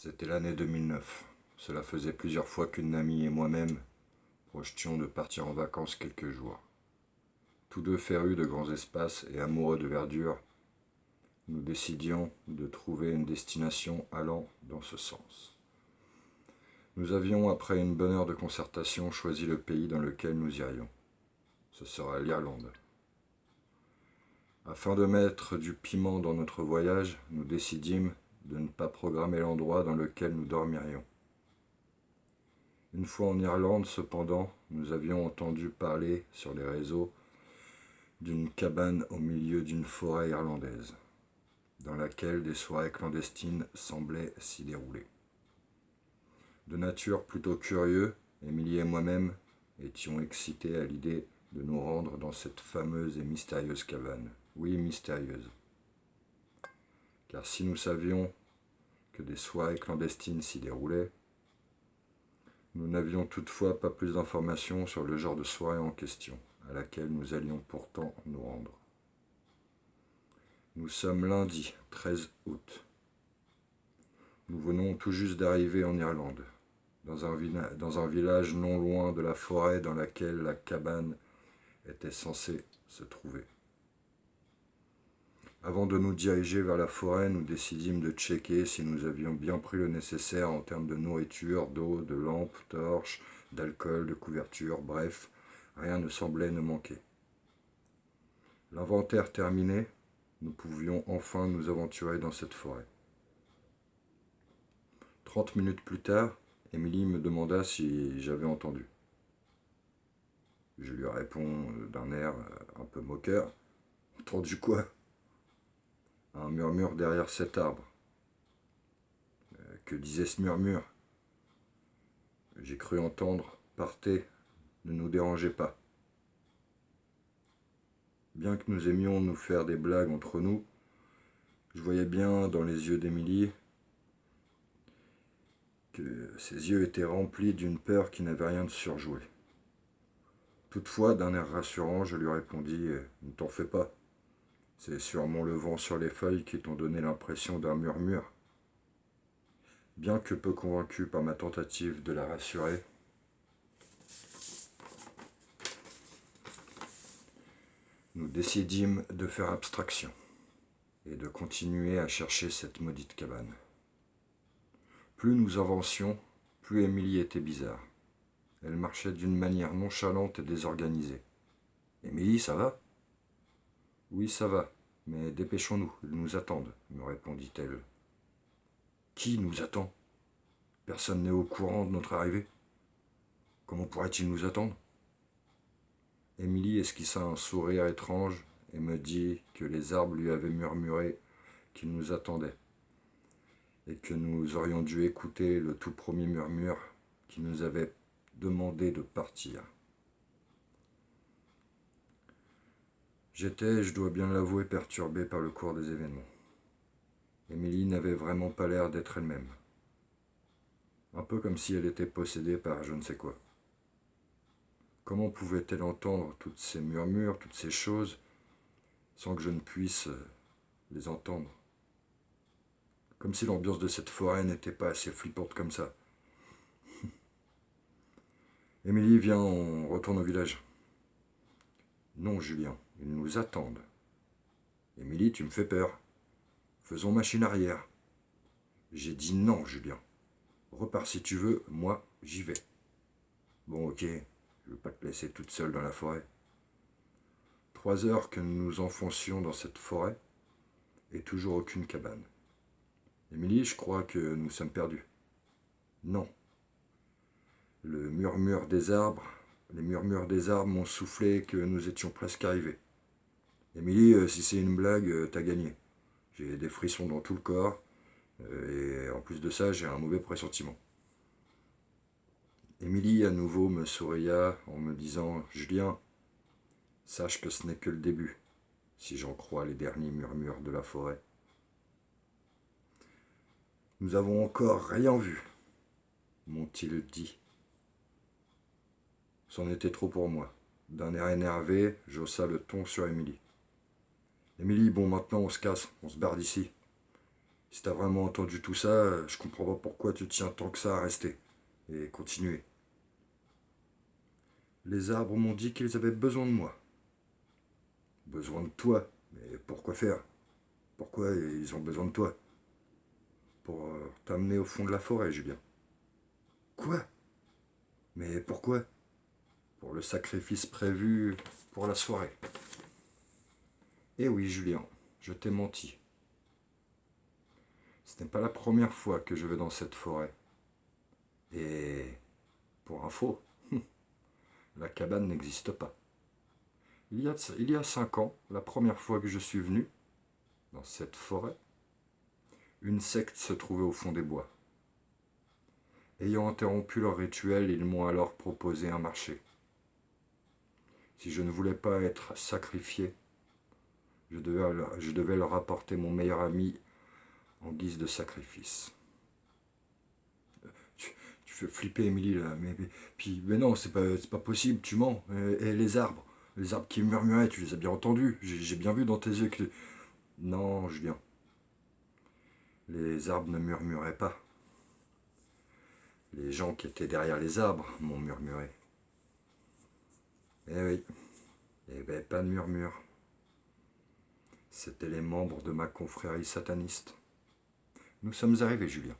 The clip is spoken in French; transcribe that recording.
C'était l'année 2009. Cela faisait plusieurs fois qu'une amie et moi-même projetions de partir en vacances quelques jours. Tous deux férus de grands espaces et amoureux de verdure, nous décidions de trouver une destination allant dans ce sens. Nous avions, après une bonne heure de concertation, choisi le pays dans lequel nous irions. Ce sera l'Irlande. Afin de mettre du piment dans notre voyage, nous décidîmes de ne pas programmer l'endroit dans lequel nous dormirions. Une fois en Irlande, cependant, nous avions entendu parler sur les réseaux d'une cabane au milieu d'une forêt irlandaise, dans laquelle des soirées clandestines semblaient s'y dérouler. De nature plutôt curieux, Émilie et moi-même étions excités à l'idée de nous rendre dans cette fameuse et mystérieuse cabane. Oui, mystérieuse. Car si nous savions que des soirées clandestines s'y déroulaient, nous n'avions toutefois pas plus d'informations sur le genre de soirée en question, à laquelle nous allions pourtant nous rendre. Nous sommes lundi 13 août. Nous venons tout juste d'arriver en Irlande, dans un village non loin de la forêt dans laquelle la cabane était censée se trouver. Avant de nous diriger vers la forêt, nous décidîmes de checker si nous avions bien pris le nécessaire en termes de nourriture, d'eau, de lampes, torches, d'alcool, de couverture, bref, rien ne semblait nous manquer. L'inventaire terminé, nous pouvions enfin nous aventurer dans cette forêt. 30 minutes plus tard, Émilie me demanda si j'avais entendu. Je lui réponds d'un air un peu moqueur. Entendu quoi ? Un murmure derrière cet arbre. Que disait ce murmure ? J'ai cru entendre « Partez, ne nous dérangez pas ». Bien que nous aimions nous faire des blagues entre nous, je voyais bien dans les yeux d'Émilie que ses yeux étaient remplis d'une peur qui n'avait rien de surjoué. Toutefois, d'un air rassurant, je lui répondis « Ne t'en fais pas, c'est sûrement le vent sur les feuilles qui t'ont donné l'impression d'un murmure ». Bien que peu convaincu par ma tentative de la rassurer, nous décidîmes de faire abstraction et de continuer à chercher cette maudite cabane. Plus nous avancions, plus Émilie était bizarre. Elle marchait d'une manière nonchalante et désorganisée. « Émilie, ça va ?»« Oui, ça va, mais dépêchons-nous, ils nous attendent, » me répondit-elle. « Qui nous attend ? Personne n'est au courant de notre arrivée. Comment pourrait-il nous attendre ?» Émilie esquissa un sourire étrange et me dit que les arbres lui avaient murmuré qu'ils nous attendaient et que nous aurions dû écouter le tout premier murmure qui nous avait demandé de partir. J'étais, je dois bien l'avouer, perturbé par le cours des événements. Émilie n'avait vraiment pas l'air d'être elle-même. Un peu comme si elle était possédée par je ne sais quoi. Comment pouvait-elle entendre toutes ces murmures, toutes ces choses, sans que je ne puisse les entendre ? Comme si l'ambiance de cette forêt n'était pas assez flippante comme ça. Émilie, viens, on retourne au village. Non, Julien, ils nous attendent. Émilie, tu me fais peur. Faisons machine arrière. J'ai dit non, Julien. Repars si tu veux, moi, j'y vais. Bon, ok, je ne veux pas te laisser toute seule dans la forêt. 3 heures que nous nous enfoncions dans cette forêt, et toujours aucune cabane. Émilie, je crois que nous sommes perdus. Non. Les murmures des arbres m'ont soufflé que nous étions presque arrivés. Émilie, si c'est une blague, t'as gagné. J'ai des frissons dans tout le corps, et en plus de ça, j'ai un mauvais pressentiment. Émilie, à nouveau, me souria en me disant « Julien, sache que ce n'est que le début, si j'en crois les derniers murmures de la forêt. » Nous avons encore rien vu, m'ont-ils dit. C'en était trop pour moi. D'un air énervé, j'haussa le ton sur Émilie. Émilie, bon, maintenant on se casse, on se barre d'ici. Si t'as vraiment entendu tout ça, je comprends pas pourquoi tu tiens tant que ça à rester. Et continuer. Les arbres m'ont dit qu'ils avaient besoin de moi. Besoin de toi. Mais pourquoi faire? Pourquoi ils ont besoin de toi? Pour t'amener au fond de la forêt, Julien. Quoi? Mais pourquoi? Pour le sacrifice prévu pour la soirée. Eh oui, Julien, je t'ai menti. Ce n'est pas la première fois que je vais dans cette forêt. Et pour info, la cabane n'existe pas. Il y a 5 ans, la première fois que je suis venu dans cette forêt, une secte se trouvait au fond des bois. Ayant interrompu leur rituel, ils m'ont alors proposé un marché. Si je ne voulais pas être sacrifié, je devais leur apporter mon meilleur ami en guise de sacrifice. Tu fais flipper Émilie là, mais non, c'est pas possible, tu mens. Et les arbres qui murmuraient, tu les as bien entendus. J'ai bien vu dans tes yeux que... Non, Julien, les arbres ne murmuraient pas. Les gens qui étaient derrière les arbres m'ont murmuré. Eh oui, il n'y avait pas de murmure. C'étaient les membres de ma confrérie sataniste. Nous sommes arrivés, Julien.